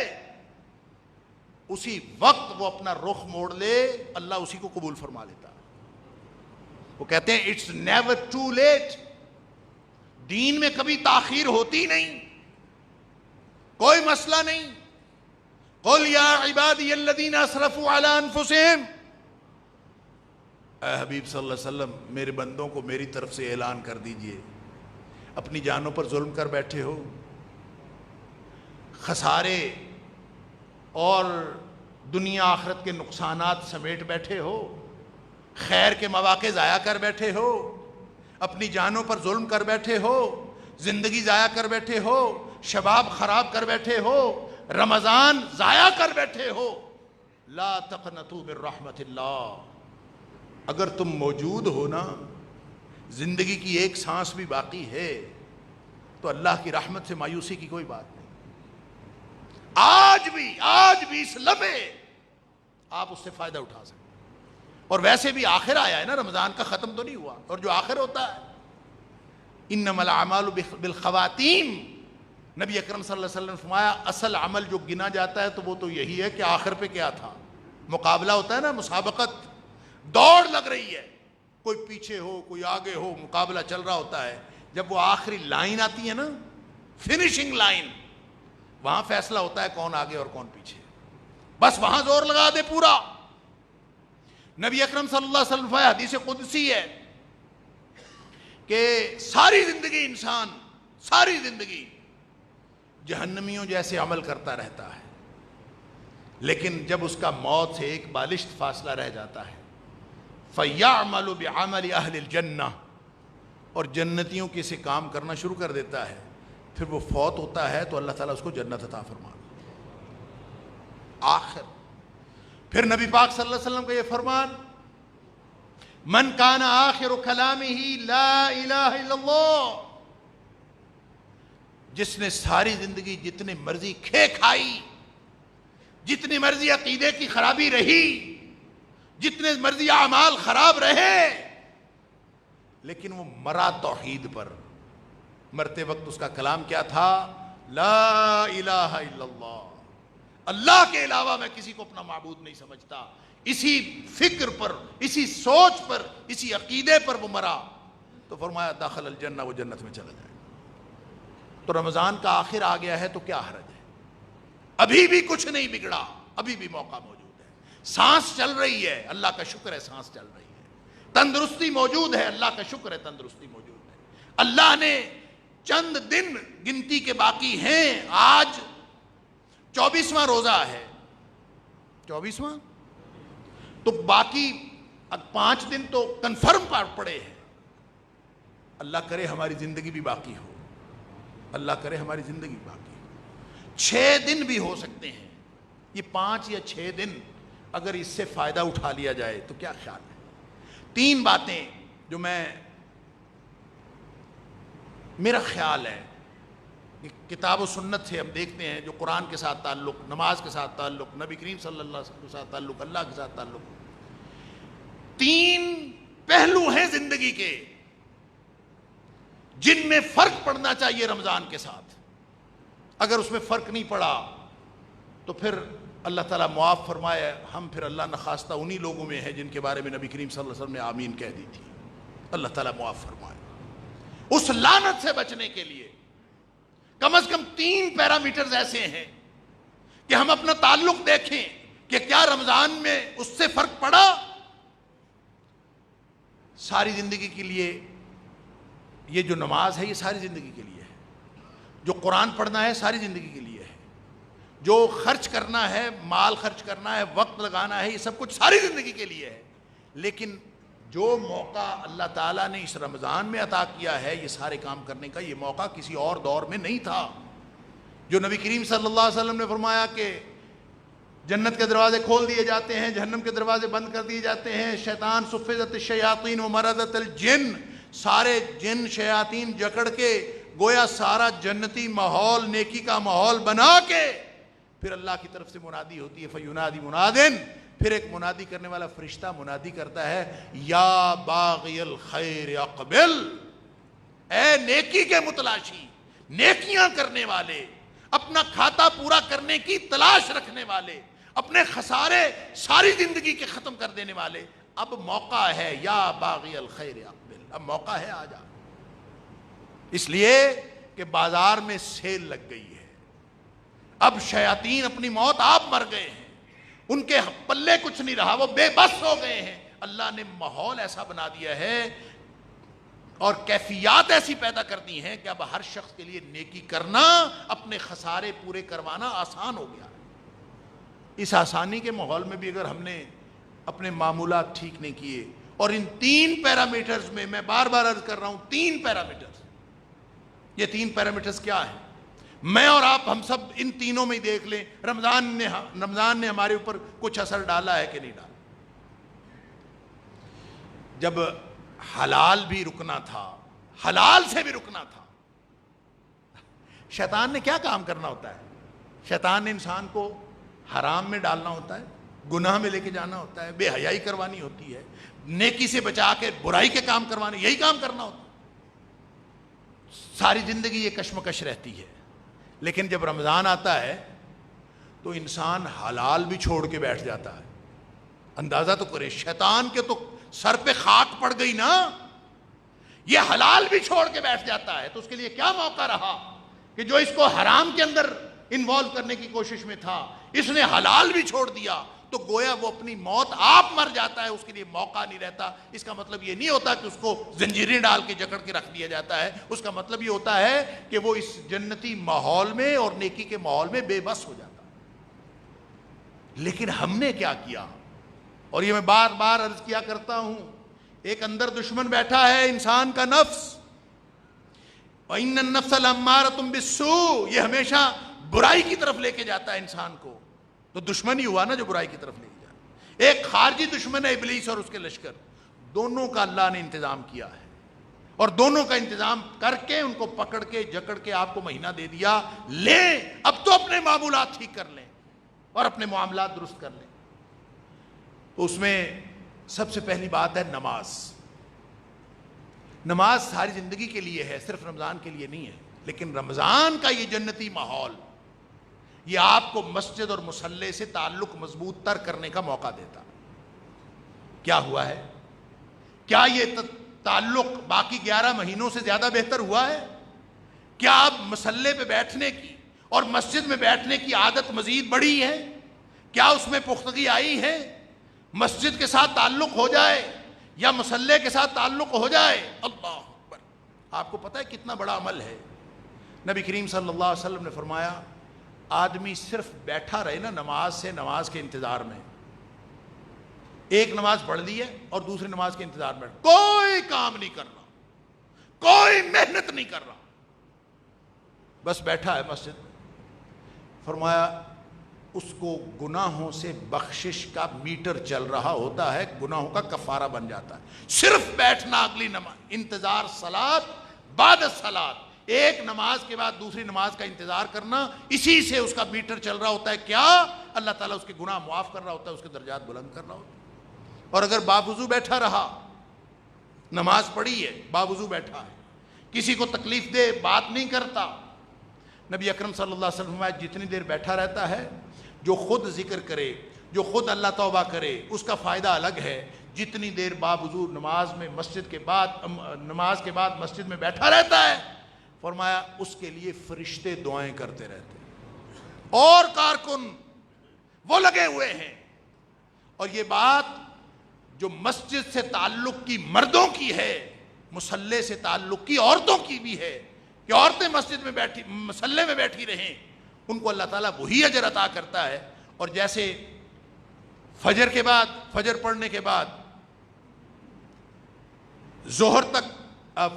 اسی وقت وہ اپنا رخ موڑ لے، اللہ اسی کو قبول فرما لیتا. وہ کہتے ہیں اٹس نیور ٹو لیٹ. دین میں کبھی تاخیر ہوتی نہیں، کوئی مسئلہ نہیں. قل یا عبادی الذین اسرفوا علی انفسہم، اے حبیب صلی اللہ علیہ وسلم میرے بندوں کو میری طرف سے اعلان کر دیجئے، اپنی جانوں پر ظلم کر بیٹھے ہو، خسارے اور دنیا آخرت کے نقصانات سمیٹ بیٹھے ہو، خیر کے مواقع ضائع کر بیٹھے ہو، اپنی جانوں پر ظلم کر بیٹھے ہو، زندگی ضائع کر بیٹھے ہو، شباب خراب کر بیٹھے ہو، رمضان ضائع کر بیٹھے ہو، لا تقنطوا من رحمت اللہ. اگر تم موجود ہو نا، زندگی کی ایک سانس بھی باقی ہے، تو اللہ کی رحمت سے مایوسی کی کوئی بات نہیں. آج بھی اس لمحے آپ اس سے فائدہ اٹھا سکتے. اور ویسے بھی آخر آیا ہے نا، رمضان کا ختم تو نہیں ہوا، اور جو آخر ہوتا ہے انما الاعمال بالخواتیم، نبی اکرم صلی اللہ علیہ وسلم نے فرمایا اصل عمل جو گنا جاتا ہے تو وہ تو یہی ہے کہ آخر پہ کیا تھا. مقابلہ ہوتا ہے نا، مسابقت، دوڑ لگ رہی ہے، کوئی پیچھے ہو کوئی آگے ہو، مقابلہ چل رہا ہوتا ہے. جب وہ آخری لائن آتی ہے نا، فنیشنگ لائن، وہاں فیصلہ ہوتا ہے کون آگے اور کون پیچھے. بس وہاں زور لگا دے پورا. نبی اکرم صلی اللہ علیہ وسلم حدیث قدسی ہے کہ ساری زندگی انسان، ساری زندگی جہنمیوں جیسے عمل کرتا رہتا ہے، لیکن جب اس کا موت سے ایک بالشت فاصلہ رہ جاتا ہے، فَيَعْمَلُ بِعَمَلِ أَهْلِ الْجَنَّةِ، اور جنتیوں کے سے کام کرنا شروع کر دیتا ہے. پھر وہ فوت ہوتا ہے تو اللہ تعالیٰ اس کو جنت عطا فرما دیتا۔ آخر پھر نبی پاک صلی اللہ علیہ وسلم کا یہ فرمان، من کان آخر کلامہ لا الہ الا اللہ، جس نے ساری زندگی جتنی مرضی کھے کھائی، جتنی مرضی عقیدے کی خرابی رہی، جتنے مرضی اعمال خراب رہے، لیکن وہ مرا توحید پر، مرتے وقت اس کا کلام کیا تھا؟ لا الہ الا اللہ، اللہ کے علاوہ میں کسی کو اپنا معبود نہیں سمجھتا، اسی فکر پر، اسی سوچ پر، اسی عقیدے پر وہ مرا، تو فرمایا داخل الجنہ، وہ جنت میں چلا جائے۔ تو رمضان کا آخر آ گیا ہے تو کیا حرج ہے؟ ابھی بھی کچھ نہیں بگڑا، ابھی بھی موقع موجود ہے، سانس چل رہی ہے، اللہ کا شکر ہے سانس چل رہی ہے، تندرستی موجود ہے، اللہ کا شکر ہے تندرستی موجود ہے۔ اللہ نے چند دن گنتی کے باقی ہیں، آج 24واں روزہ ہے، 24واں، تو باقی 5 دن تو کنفرم پڑے ہیں۔ اللہ کرے ہماری زندگی بھی باقی ہو، اللہ کرے ہماری زندگی باقی ہو، 6 دن بھی ہو سکتے ہیں، یہ 5 یا 6 دن اگر اس سے فائدہ اٹھا لیا جائے تو کیا خیال ہے؟ 3 باتیں جو میرا خیال ہے کہ کتاب و سنت سے ہم دیکھتے ہیں، جو قرآن کے ساتھ تعلق، نماز کے ساتھ تعلق، نبی کریم صلی اللہ علیہ وسلم کے ساتھ تعلق، اللہ کے ساتھ تعلق، 3 پہلو ہیں زندگی کے جن میں فرق پڑنا چاہیے رمضان کے ساتھ۔ اگر اس میں فرق نہیں پڑا تو پھر اللہ تعالیٰ معاف فرمائے، ہم پھر اللہ نخواستہ انہی لوگوں میں ہیں جن کے بارے میں نبی کریم صلی اللہ علیہ وسلم نے آمین کہہ دی تھی۔ اللہ تعالیٰ معاف فرمائے۔ اس لعنت سے بچنے کے لیے کم از کم 3 پیرامیٹرز ایسے ہیں کہ ہم اپنا تعلق دیکھیں کہ کیا رمضان میں اس سے فرق پڑا۔ ساری زندگی کے لیے یہ جو نماز ہے یہ ساری زندگی کے لیے ہے، جو قرآن پڑھنا ہے ساری زندگی کے لیے ہے، جو خرچ کرنا ہے، مال خرچ کرنا ہے، وقت لگانا ہے، یہ سب کچھ ساری زندگی کے لیے ہے۔ لیکن جو موقع اللہ تعالیٰ نے اس رمضان میں عطا کیا ہے یہ سارے کام کرنے کا، یہ موقع کسی اور دور میں نہیں تھا۔ جو نبی کریم صلی اللہ علیہ وسلم نے فرمایا کہ جنت کے دروازے کھول دیے جاتے ہیں، جہنم کے دروازے بند کر دیے جاتے ہیں، شیطان صفدت الشیاطین و مردت الجن، سارے جن شیاطین جکڑ کے گویا سارا جنتی ماحول، نیکی کا ماحول بنا کے پھر اللہ کی طرف سے منادی ہوتی ہے، فَيُنَادِ مُنَادٍ، پھر ایک منادی کرنے والا فرشتہ منادی کرتا ہے، یا باغی الخیر اقبل، اے نیکی کے متلاشی، نیکیاں کرنے والے، اپنا کھاتا پورا کرنے کی تلاش رکھنے والے، اپنے خسارے ساری زندگی کے ختم کر دینے والے، اب موقع ہے، یا باغی الخیر اقبل، اب موقع ہے، آ جا۔ اس لیے کہ بازار میں سیل لگ گئی ہے، اب شیاطین اپنی موت آپ مر گئے ہیں، ان کے پلے کچھ نہیں رہا، وہ بے بس ہو گئے ہیں۔ اللہ نے ماحول ایسا بنا دیا ہے اور کیفیات ایسی پیدا کر دی ہیں کہ اب ہر شخص کے لیے نیکی کرنا، اپنے خسارے پورے کروانا آسان ہو گیا ہے۔ اس آسانی کے ماحول میں بھی اگر ہم نے اپنے معمولات ٹھیک نہیں کیے، اور ان 3 پیرامیٹرز میں میں بار بار عرض کر رہا ہوں، 3 پیرامیٹرز، یہ 3 پیرامیٹرز کیا ہیں؟ میں اور آپ ہم سب ان تینوں میں ہی دیکھ لیں، رمضان نے ہمارے اوپر کچھ اثر ڈالا ہے کہ نہیں ڈالا؟ جب حلال بھی رکنا تھا، حلال سے بھی رکنا تھا، شیطان نے کیا کام کرنا ہوتا ہے؟ شیطان نے انسان کو حرام میں ڈالنا ہوتا ہے، گناہ میں لے کے جانا ہوتا ہے، بے حیائی کروانی ہوتی ہے، نیکی سے بچا کے برائی کے کام کروانے، یہی کام کرنا ہوتا ہے۔ ساری زندگی یہ کشمکش رہتی ہے، لیکن جب رمضان آتا ہے تو انسان حلال بھی چھوڑ کے بیٹھ جاتا ہے۔ اندازہ تو کرے، شیطان کے تو سر پہ خاک پڑ گئی نا، یہ حلال بھی چھوڑ کے بیٹھ جاتا ہے، تو اس کے لیے کیا موقع رہا کہ جو اس کو حرام کے اندر انوالو کرنے کی کوشش میں تھا، اس نے حلال بھی چھوڑ دیا، تو گویا وہ اپنی موت آپ مر جاتا ہے، اس کے لیے موقع نہیں رہتا۔ اس کا مطلب یہ نہیں ہوتا کہ اس کو زنجیریں ڈال کے جکڑ کے رکھ دیا جاتا ہے، اس کا مطلب یہ ہوتا ہے کہ وہ اس جنتی ماحول میں اور نیکی کے ماحول میں بے بس ہو جاتا ہے۔ لیکن ہم نے کیا کیا؟ اور یہ میں بار بار عرض کیا کرتا ہوں، ایک اندر دشمن بیٹھا ہے، انسان کا نفس، وَإِنَّ النَّفْسَ لَأَمَّارَةٌ بِالسُّوءِ، یہ ہمیشہ برائی کی طرف لے کے جاتا ہے انسان کو. تو دشمن ہی ہوا نا جو برائی کی طرف لے کے جاتا. ایک خارجی دشمن ہے ابلیس اور اس کے لشکر، دونوں کا اللہ نے انتظام کیا ہے، اور دونوں کا انتظام کر کے ان کو پکڑ کے جکڑ کے آپ کو مہینہ دے دیا. لیں اب تو اپنے معمولات ٹھیک کر لیں اور اپنے معاملات درست کر لیں. تو اس میں سب سے پہلی بات ہے نماز. نماز ساری زندگی کے لیے ہے، صرف رمضان کے لیے نہیں ہے. لیکن رمضان کا یہ جنتی ماحول یہ آپ کو مسجد اور مصلی سے تعلق مضبوط تر کرنے کا موقع دیتا. کیا ہوا ہے؟ کیا یہ تعلق باقی 11 مہینوں سے زیادہ بہتر ہوا ہے؟ کیا اب مصلی پہ بیٹھنے کی اور مسجد میں بیٹھنے کی عادت مزید بڑھی ہے؟ کیا اس میں پختگی آئی ہے؟ مسجد کے ساتھ تعلق ہو جائے یا مصلی کے ساتھ تعلق ہو جائے، اللہ اکبر، آپ کو پتہ ہے کتنا بڑا عمل ہے. نبی کریم صلی اللہ علیہ وسلم نے فرمایا آدمی صرف بیٹھا رہے نا نماز سے، نماز کے انتظار میں، ایک نماز پڑھ لی ہے اور دوسری نماز کے انتظار میں، کوئی کام نہیں کر رہا، کوئی محنت نہیں کر رہا، بس بیٹھا ہے مسجد میں. فرمایا اس کو گناہوں سے بخشش کا میٹر چل رہا ہوتا ہے، گناہوں کا کفارہ بن جاتا ہے. صرف بیٹھنا، اگلی نماز، انتظار صلاۃ بعد الصلاۃ، ایک نماز کے بعد دوسری نماز کا انتظار کرنا، اسی سے اس کا میٹر چل رہا ہوتا ہے. کیا اللہ تعالیٰ اس کے گناہ معاف کر رہا ہوتا ہے، اس کے درجات بلند کر رہا ہوتا ہے. اور اگر باوضو بیٹھا رہا، نماز پڑھی ہے باوضو بیٹھا ہے، کسی کو تکلیف دے بات نہیں کرتا، نبی اکرم صلی اللہ علیہ وسلم جتنی دیر بیٹھا رہتا ہے، جو خود ذکر کرے، جو خود اللہ توبہ کرے، اس کا فائدہ الگ ہے. جتنی دیر باوضو نماز میں نماز کے بعد مسجد میں بیٹھا رہتا ہے، فرمایا اس کے لیے فرشتے دعائیں کرتے رہتے ہیں اور کارکن وہ لگے ہوئے ہیں. اور یہ بات جو مسجد سے تعلق کی مردوں کی ہے، مصلی سے تعلق کی عورتوں کی بھی ہے، کہ عورتیں مسجد میں بیٹھی، مصلی میں بیٹھی رہیں، ان کو اللہ تعالیٰ وہی اجر عطا کرتا ہے. اور جیسے فجر کے بعد، فجر پڑھنے کے بعد ظہر تک،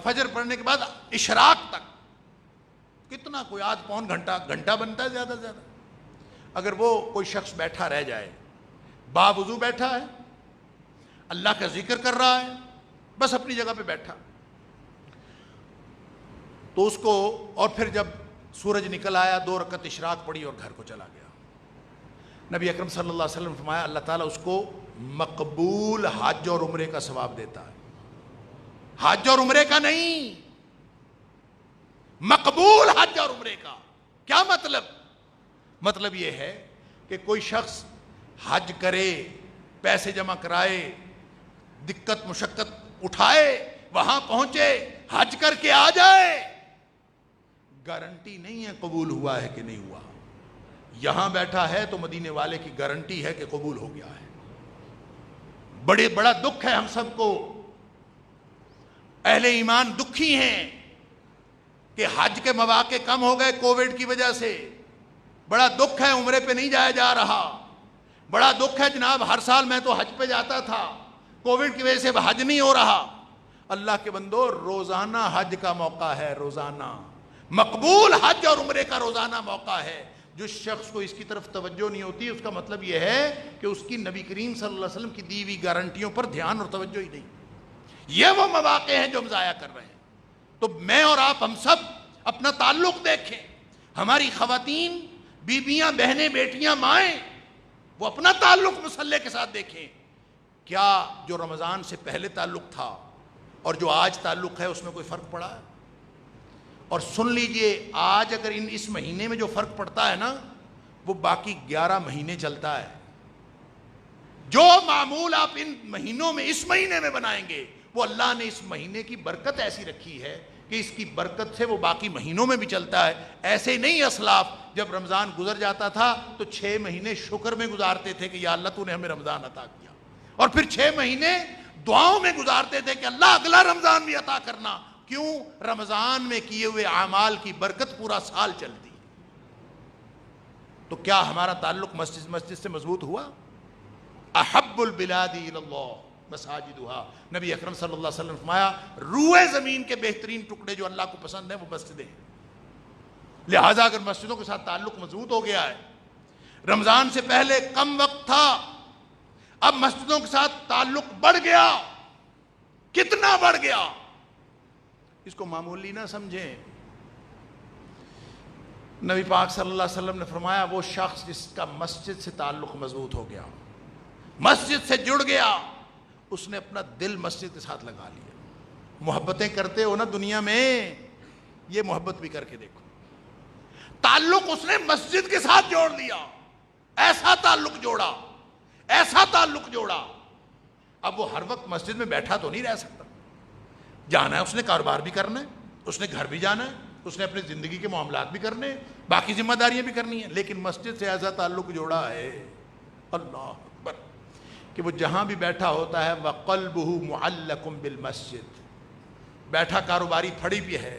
فجر پڑھنے کے بعد اشراق تک کتنا، کوئی آدھ پون گھنٹہ بنتا ہے زیادہ سے زیادہ. اگر وہ کوئی شخص بیٹھا رہ جائے، باوضو بیٹھا ہے، اللہ کا ذکر کر رہا ہے، بس اپنی جگہ پہ بیٹھا، تو اس کو، اور پھر جب سورج نکل آیا 2 رکعت اشراق پڑھی اور گھر کو چلا گیا. نبی اکرم صلی اللہ علیہ وسلم فرمایا اللہ تعالیٰ اس کو مقبول حج اور عمرے کا ثواب دیتا ہے. حج اور عمرے کا نہیں، مقبول حج اور عمرے کا. کیا مطلب؟ مطلب یہ ہے کہ کوئی شخص حج کرے، پیسے جمع کرائے، دقت مشقت اٹھائے، وہاں پہنچے، حج کر کے آ جائے، گارنٹی نہیں ہے قبول ہوا ہے کہ نہیں ہوا. یہاں بیٹھا ہے تو مدینے والے کی گارنٹی ہے کہ قبول ہو گیا ہے. بڑا دکھ ہے ہم سب کو، اہل ایمان دکھی ہیں کہ حج کے مواقع کم ہو گئے کووڈ کی وجہ سے. بڑا دکھ ہے عمرے پہ نہیں جایا جا رہا. بڑا دکھ ہے جناب، ہر سال میں تو حج پہ جاتا تھا، کووڈ کی وجہ سے حج نہیں ہو رہا. اللہ کے بندو، روزانہ حج کا موقع ہے، روزانہ مقبول حج اور عمرے کا روزانہ موقع ہے. جس شخص کو اس کی طرف توجہ نہیں ہوتی، اس کا مطلب یہ ہے کہ اس کی نبی کریم صلی اللہ علیہ وسلم کی دی ہوئی گارنٹیوں پر دھیان اور توجہ ہی نہیں. یہ وہ مواقع ہیں جو ہم ضائع کر رہے ہیں. تو میں اور آپ، ہم سب اپنا تعلق دیکھیں. ہماری خواتین، بیویاں، بہنیں، بیٹیاں، مائیں، وہ اپنا تعلق مصلی کے ساتھ دیکھیں. کیا جو رمضان سے پہلے تعلق تھا اور جو آج تعلق ہے اس میں کوئی فرق پڑا ہے؟ اور سن لیجئے، آج اگر اس مہینے میں جو فرق پڑتا ہے نا، وہ باقی 11 مہینے چلتا ہے. جو معمول آپ ان مہینوں میں، اس مہینے میں بنائیں گے، وہ اللہ نے اس مہینے کی برکت ایسی رکھی ہے کہ اس کی برکت سے وہ باقی مہینوں میں بھی چلتا ہے. ایسے نہیں اسلاف جب رمضان گزر جاتا تھا تو 6 مہینے شکر میں گزارتے تھے کہ یا اللہ تو نے ہمیں رمضان عطا کیا، اور پھر 6 مہینے دعاؤں میں گزارتے تھے کہ اللہ اگلا رمضان بھی عطا کرنا. کیوں؟ رمضان میں کیے ہوئے اعمال کی برکت پورا سال چلتی. تو کیا ہمارا تعلق مسجد سے مضبوط ہوا؟ احب البلاد الی اللہ مساجدها. نبی اکرم صلی اللہ علیہ وسلم نے فرمایا روئے زمین کے بہترین ٹکڑے جو اللہ کو پسند ہیں وہ مسجدیں ہیں. لہٰذا اگر مسجدوں کے ساتھ تعلق مضبوط ہو گیا ہے، رمضان سے پہلے کم وقت تھا، اب مسجدوں کے ساتھ تعلق بڑھ گیا، کتنا بڑھ گیا، اس کو معمولی نہ سمجھیں. نبی پاک صلی اللہ علیہ وسلم نے فرمایا وہ شخص جس کا مسجد سے تعلق مضبوط ہو گیا، مسجد سے جڑ گیا، اس نے اپنا دل مسجد کے ساتھ لگا لیا. محبتیں کرتے ہو نا دنیا میں، یہ محبت بھی کر کے دیکھو. تعلق اس نے مسجد کے ساتھ جوڑ لیا، ایسا تعلق جوڑا، ایسا تعلق جوڑا. اب وہ ہر وقت مسجد میں بیٹھا تو نہیں رہ سکتا، جانا ہے اس نے، کاروبار بھی کرنا ہے، اس نے گھر بھی جانا ہے، اس نے اپنی زندگی کے معاملات بھی کرنے ہیں، باقی ذمہ داریاں بھی کرنی ہیں، لیکن مسجد سے ایسا تعلق جوڑا ہے اللہ اکبر کہ وہ جہاں بھی بیٹھا ہوتا ہے وَقَلْبُهُ مُعَلَّقٌ بِالْمَسْجِدِ. بیٹھا کاروباری پھڑی پہ ہے،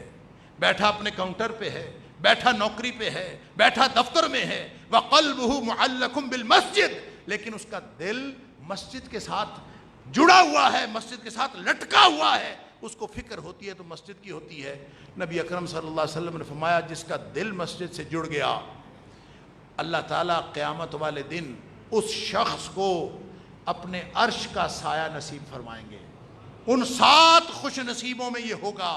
بیٹھا اپنے کاؤنٹر پہ ہے، بیٹھا نوکری پہ ہے، بیٹھا دفتر میں ہے، وَقَلْبُهُ مُعَلَّقٌ بِالْمَسْجِدِ، لیکن اس کا دل مسجد کے ساتھ جڑا ہوا ہے، مسجد کے ساتھ لٹکا ہوا ہے، اس کو فکر ہوتی ہے تو مسجد کی ہوتی ہے. نبی اکرم صلی اللہ علیہ وسلم نے فرمایا جس کا دل مسجد سے جڑ گیا، اللہ تعالیٰ قیامت والے دن اس شخص کو اپنے عرش کا سایہ نصیب فرمائیں گے. ان 7 خوش نصیبوں میں یہ ہوگا،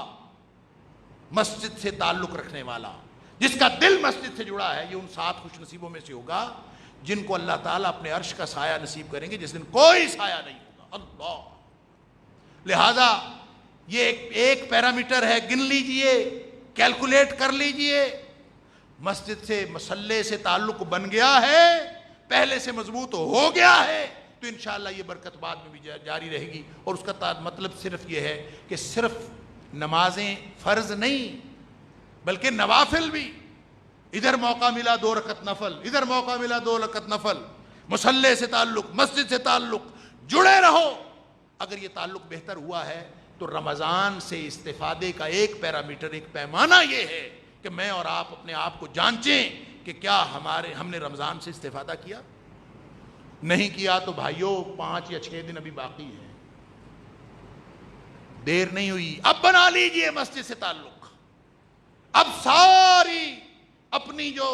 مسجد سے تعلق رکھنے والا جس کا دل مسجد سے جڑا ہے، یہ ان 7 خوش نصیبوں میں سے ہوگا جن کو اللہ تعالیٰ اپنے عرش کا سایہ نصیب کریں گے جس دن کوئی سایہ نہیں ہوگا. اللہ. لہذا یہ ایک پیرامیٹر ہے، گن لیجئے، کیلکولیٹ کر لیجئے. مسجد سے مصلے سے تعلق بن گیا ہے، پہلے سے مضبوط ہو گیا ہے، تو انشاءاللہ یہ برکت بعد میں بھی جاری رہے گی. اور اس کا مطلب صرف یہ ہے کہ صرف نمازیں فرض نہیں بلکہ نوافل بھی. ادھر موقع ملا 2 رکعت نفل، ادھر موقع ملا 2 رکعت نفل. مصلے سے تعلق، مسجد سے تعلق، جڑے رہو. اگر یہ تعلق بہتر ہوا ہے تو رمضان سے استفادے کا ایک پیرامیٹر، ایک پیمانہ یہ ہے کہ میں اور آپ اپنے آپ کو جانچیں کہ کیا ہم نے رمضان سے استفادہ کیا. نہیں کیا تو بھائیوں 5 یا 6 دن ابھی باقی ہیں، دیر نہیں ہوئی. اب بنا لیجئے مسجد سے تعلق. اب ساری اپنی جو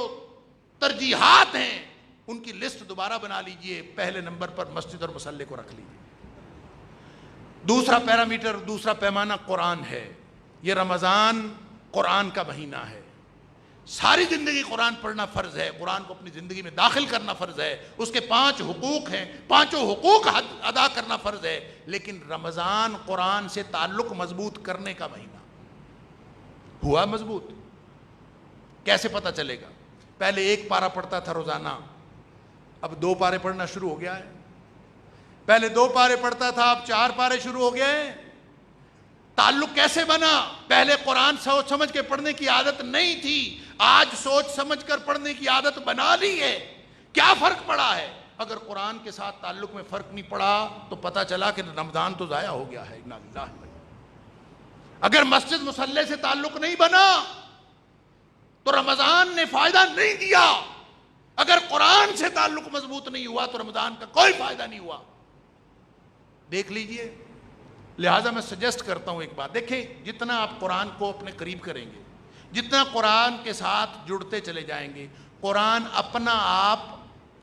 ترجیحات ہیں ان کی لسٹ دوبارہ بنا لیجئے، پہلے نمبر پر مسجد اور مصلے کو رکھ لیجئے. دوسرا پیرامیٹر، دوسرا پیمانہ قرآن ہے. یہ رمضان قرآن کا مہینہ ہے، ساری زندگی قرآن پڑھنا فرض ہے، قرآن کو اپنی زندگی میں داخل کرنا فرض ہے. اس کے 5 حقوق ہیں، 5 حقوق ادا کرنا فرض ہے. لیکن رمضان قرآن سے تعلق مضبوط کرنے کا مہینہ ہوا مضبوط. کیسے پتہ چلے گا؟ پہلے 1 پارہ پڑھتا تھا روزانہ، اب 2 پارے پڑھنا شروع ہو گیا ہے. پہلے 2 پارے پڑھتا تھا، اب 4 پارے شروع ہو گئے. تعلق کیسے بنا؟ پہلے قرآن سوچ سمجھ کے پڑھنے کی عادت نہیں تھی، آج سوچ سمجھ کر پڑھنے کی عادت بنا لی ہے. کیا فرق پڑا ہے؟ اگر قرآن کے ساتھ تعلق میں فرق نہیں پڑا تو پتہ چلا کہ رمضان تو ضائع ہو گیا ہے. اگر مسجد مصلے سے تعلق نہیں بنا تو رمضان نے فائدہ نہیں دیا. اگر قرآن سے تعلق مضبوط نہیں ہوا تو رمضان کا کوئی فائدہ نہیں ہوا. دیکھ لیجئے. لہٰذا میں سجیسٹ کرتا ہوں ایک بات، دیکھیں جتنا آپ قرآن کو اپنے قریب کریں گے، جتنا قرآن کے ساتھ جڑتے چلے جائیں گے، قرآن اپنا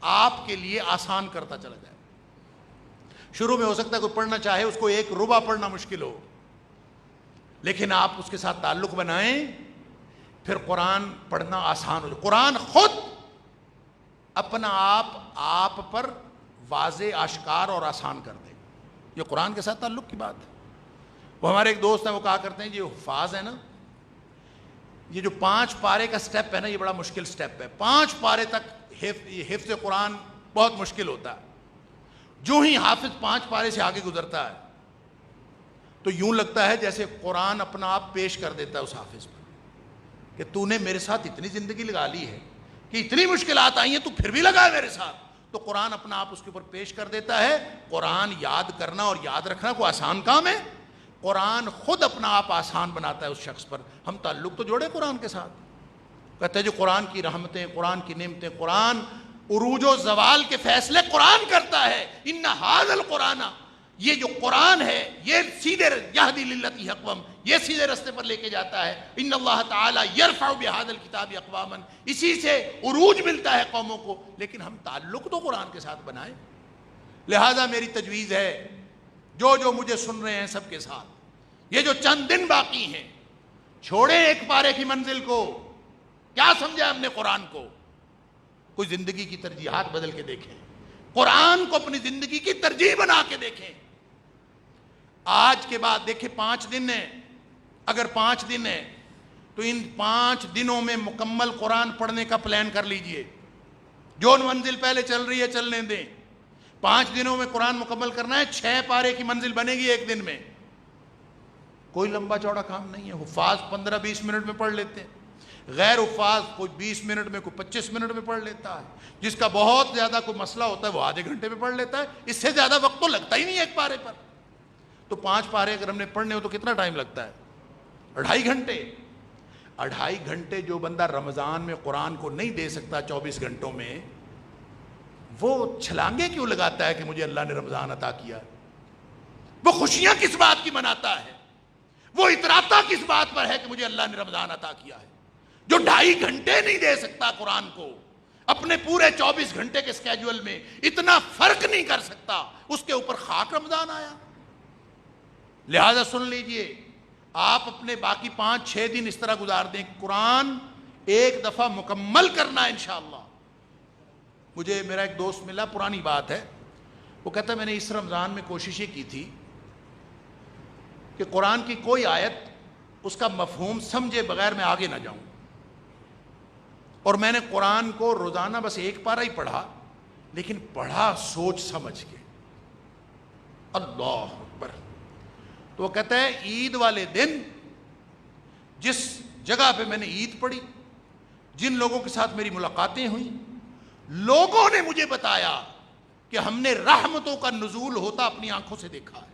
آپ کے لیے آسان کرتا چلا جائے. شروع میں ہو سکتا ہے کوئی پڑھنا چاہے اس کو 1 ربع پڑھنا مشکل ہو، لیکن آپ اس کے ساتھ تعلق بنائیں پھر قرآن پڑھنا آسان ہو جائے. قرآن خود اپنا آپ پر واضح، آشکار اور آسان کر دے. یہ قرآن کے ساتھ تعلق کی بات ہے. وہ ہمارے ایک دوست ہیں، وہ کہا کرتے ہیں جو حفاظ ہے نا، یہ جو 5 پارے کا سٹیپ ہے نا، یہ بڑا مشکل سٹیپ ہے. 5 پارے تک حفظ قرآن بہت مشکل ہوتا ہے. جو ہی حافظ 5 پارے سے آگے گزرتا ہے تو یوں لگتا ہے جیسے قرآن اپنا آپ پیش کر دیتا ہے اس حافظ پر کہ تو نے میرے ساتھ اتنی زندگی لگا لی ہے کہ اتنی مشکلات آئی ہیں تو پھر بھی لگا ہے میرے ساتھ. تو قرآن اپنا آپ اس کے اوپر پیش کر دیتا ہے. قرآن یاد کرنا اور یاد رکھنا کوئی آسان کام ہے؟ قرآن خود اپنا آپ آسان بناتا ہے اس شخص پر. ہم تعلق تو جوڑے قرآن کے ساتھ. کہتے ہیں جو قرآن کی رحمتیں، قرآن کی نعمتیں، قرآن عروج و زوال کے فیصلے قرآن کرتا ہے. ان ھذا القرآن یہ جو قرآن ہے یہ سیدھے یہدی للتی اقوام، یہ سیدھے رستے پر لے کے جاتا ہے. ان اللہ تعالی یرفع بہذا الکتاب اقواما، اسی سے عروج ملتا ہے قوموں کو. لیکن ہم تعلق تو قرآن کے ساتھ بنائیں. لہذا میری تجویز ہے جو مجھے سن رہے ہیں سب کے ساتھ، یہ جو چند دن باقی ہیں، چھوڑیں ایک پارے کی منزل کو. کیا سمجھا ہم نے قرآن کو؟ کوئی زندگی کی ترجیحات بدل کے دیکھیں، قرآن کو اپنی زندگی کی ترجیح بنا کے دیکھیں. آج کے بعد دیکھیں 5 دن ہیں، اگر 5 دن ہیں تو ان 5 دنوں میں مکمل قرآن پڑھنے کا پلان کر لیجئے. جو منزل پہلے چل رہی ہے چلنے دیں. 5 دنوں میں قرآن مکمل کرنا ہے. 6 پارے کی منزل بنے گی ایک دن میں. کوئی لمبا چوڑا کام نہیں ہے. حفاظ 15-20 منٹ میں پڑھ لیتے ہیں، غیر حفاظ کوئی 20 منٹ میں، کوئی 25 منٹ میں پڑھ لیتا ہے. جس کا بہت زیادہ کوئی مسئلہ ہوتا ہے وہ آدھے گھنٹے میں پڑھ لیتا ہے. اس سے زیادہ وقت تو لگتا ہی نہیں ایک پارے پر. تو 5 پارے اگر ہم نے پڑھنے ہو تو کتنا ٹائم لگتا ہے؟ 2.5 گھنٹے. 2.5 گھنٹے جو بندہ رمضان میں قرآن کو نہیں دے سکتا 24 گھنٹوں میں، وہ چھلانگے کیوں لگاتا ہے کہ مجھے اللہ نے رمضان عطا کیا؟ وہ خوشیاں کس بات کی مناتا ہے؟ وہ اتراتا کس بات پر ہے کہ مجھے اللہ نے رمضان عطا کیا ہے؟ جو 2.5 گھنٹے نہیں دے سکتا قرآن کو اپنے پورے 24 گھنٹے کے اسکیجول میں، اتنا فرق نہیں کر سکتا، اس کے اوپر خاک رمضان آیا. لہذا سن لیجئے، آپ اپنے باقی 5-6 دن اس طرح گزار دیں. قرآن ایک دفعہ مکمل کرنا ہے انشاءاللہ. مجھے میرا ایک دوست ملا، پرانی بات ہے، وہ کہتا ہے میں نے اس رمضان میں کوشش یہ کی تھی کہ قرآن کی کوئی آیت اس کا مفہوم سمجھے بغیر میں آگے نہ جاؤں. اور میں نے قرآن کو روزانہ بس 1 پارہ ہی پڑھا، لیکن پڑھا سوچ سمجھ کے. اللہ اکبر. تو وہ کہتا ہے عید والے دن جس جگہ پہ میں نے عید پڑھی، جن لوگوں کے ساتھ میری ملاقاتیں ہوئیں، لوگوں نے مجھے بتایا کہ ہم نے رحمتوں کا نزول ہوتا اپنی آنکھوں سے دیکھا ہے.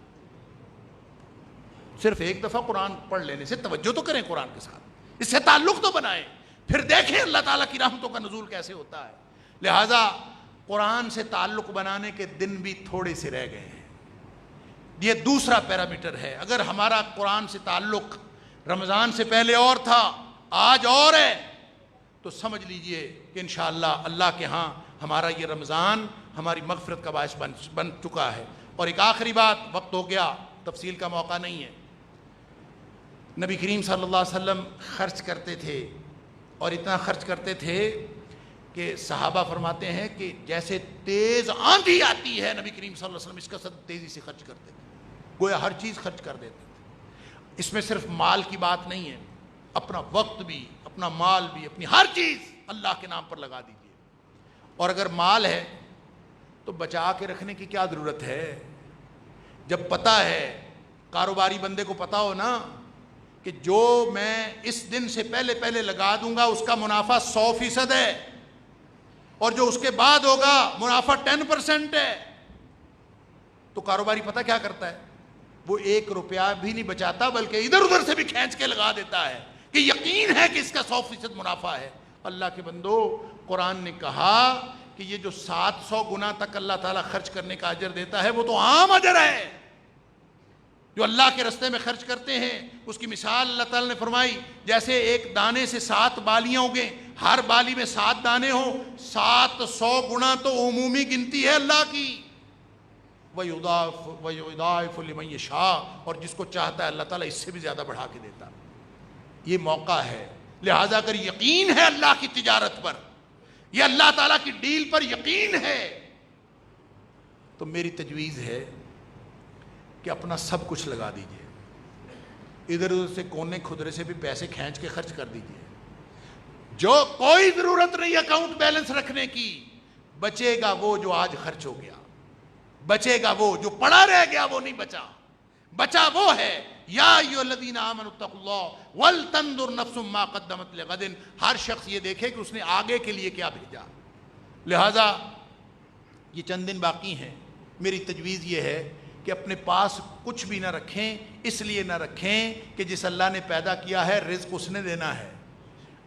صرف ایک دفعہ قرآن پڑھ لینے سے توجہ تو کریں قرآن کے ساتھ، اس سے تعلق تو بنائیں، پھر دیکھیں اللہ تعالیٰ کی رحمتوں کا نزول کیسے ہوتا ہے. لہٰذا قرآن سے تعلق بنانے کے دن بھی تھوڑے سے رہ گئے ہیں. یہ دوسرا پیرامیٹر ہے. اگر ہمارا قرآن سے تعلق رمضان سے پہلے اور تھا، آج اور ہے، تو سمجھ لیجئے کہ انشاءاللہ اللہ کے ہاں ہمارا یہ رمضان ہماری مغفرت کا باعث بن چکا ہے. اور ایک آخری بات، وقت ہو گیا، تفصیل کا موقع نہیں ہے. نبی کریم صلی اللہ علیہ وسلم خرچ کرتے تھے، اور اتنا خرچ کرتے تھے کہ صحابہ فرماتے ہیں کہ جیسے تیز آندھی آتی ہے، نبی کریم صلی اللہ علیہ وسلم اس کا صد تیزی سے خرچ کرتے تھے. گویا ہر چیز خرچ کر دیتے تھے. اس میں صرف مال کی بات نہیں ہے، اپنا وقت بھی، اپنا مال بھی، اپنی ہر چیز اللہ کے نام پر لگا دیجیے. اور اگر مال ہے تو بچا کے رکھنے کی کیا ضرورت ہے؟ جب پتہ ہے، کاروباری بندے کو پتہ ہو نا کہ جو میں اس دن سے پہلے لگا دوں گا اس کا منافع 100% ہے، اور جو اس کے بعد ہوگا منافع 10% ہے، تو کاروباری پتہ کیا کرتا ہے؟ وہ 1 روپیہ بھی نہیں بچاتا، بلکہ ادھر ادھر سے بھی کھینچ کے لگا دیتا ہے کہ یقین ہے کہ اس کا 100% منافع ہے. اللہ کے بندو، قرآن نے کہا کہ یہ جو 700 گنا تک اللہ تعالیٰ خرچ کرنے کا اجر دیتا ہے، وہ تو عام اجر ہے. جو اللہ کے رستے میں خرچ کرتے ہیں اس کی مثال اللہ تعالیٰ نے فرمائی، جیسے ایک دانے سے 7 بالیاں اگیں، ہر بالی میں 7 دانے ہوں، 700 گنا تو عمومی گنتی ہے اللہ کی. وَيُضَاعِفُ لِمَن يَشَاءُ، اور جس کو چاہتا ہے اللہ تعالیٰ اس سے بھی زیادہ بڑھا کے دیتا. یہ موقع ہے. لہٰذا اگر یقین ہے اللہ کی تجارت پر، یہ اللہ تعالیٰ کی ڈیل پر یقین ہے، تو میری تجویز ہے کہ اپنا سب کچھ لگا دیجئے. ادھر ادھر سے کونے کھدرے سے بھی پیسے کھینچ کے خرچ کر دیجئے. جو کوئی ضرورت نہیں اکاؤنٹ بیلنس رکھنے کی. بچے گا وہ جو آج خرچ ہو گیا، بچے گا وہ جو پڑا رہ گیا، وہ نہیں بچا. بچا وہ ہے یا ایھا الذین آمنوا اتقوا اللہ ولتنظر نفس ما قدمت لغد. ہر شخص یہ دیکھے کہ اس نے آگے کے لیے کیا بھیجا. لہذا یہ چند دن باقی ہیں. میری تجویز یہ ہے کہ اپنے پاس کچھ بھی نہ رکھیں. اس لیے نہ رکھیں کہ جس اللہ نے پیدا کیا ہے رزق اس نے دینا ہے.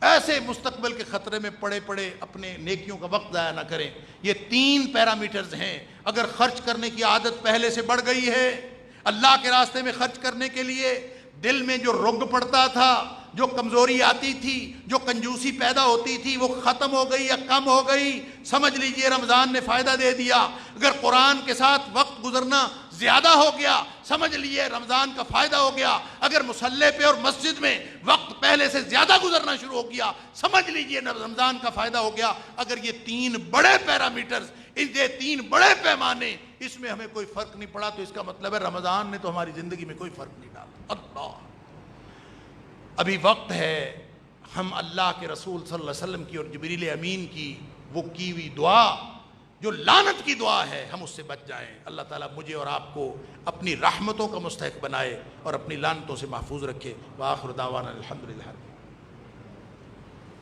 ایسے مستقبل کے خطرے میں پڑے پڑے اپنے نیکیوں کا وقت ضائع نہ کریں۔ یہ 3 پیرامیٹرز ہیں۔ اگر خرچ کرنے کی عادت پہلے سے بڑھ گئی ہے، اللہ کے راستے میں خرچ کرنے کے لیے دل میں جو رگ پڑتا تھا، جو کمزوری آتی تھی، جو کنجوسی پیدا ہوتی تھی، وہ ختم ہو گئی یا کم ہو گئی، سمجھ لیجئے رمضان نے فائدہ دے دیا۔ اگر قرآن کے ساتھ وقت گزرنا زیادہ ہو گیا، سمجھ لیجئے رمضان کا فائدہ ہو گیا۔ اگر مصلی پہ اور مسجد میں وقت پہلے سے زیادہ گزرنا شروع ہو گیا، سمجھ لیجئے رمضان کا فائدہ ہو گیا۔ اگر یہ 3 بڑے پیرامیٹرز، یہ 3 بڑے پیمانے، اس میں ہمیں کوئی فرق نہیں پڑا، تو اس کا مطلب ہے رمضان نے تو ہماری زندگی میں کوئی فرق نہیں ڈالا۔ اللہ، ابھی وقت ہے ہم اللہ کے رسول صلی اللہ علیہ وسلم کی اور جبریل امین کی وہ کی ہوئی دعا جو لعنت کی دعا ہے، ہم اس سے بچ جائیں۔ اللہ تعالیٰ مجھے اور آپ کو اپنی رحمتوں کا مستحق بنائے اور اپنی لعنتوں سے محفوظ رکھے۔ وآخر دعوانا الحمدللہ۔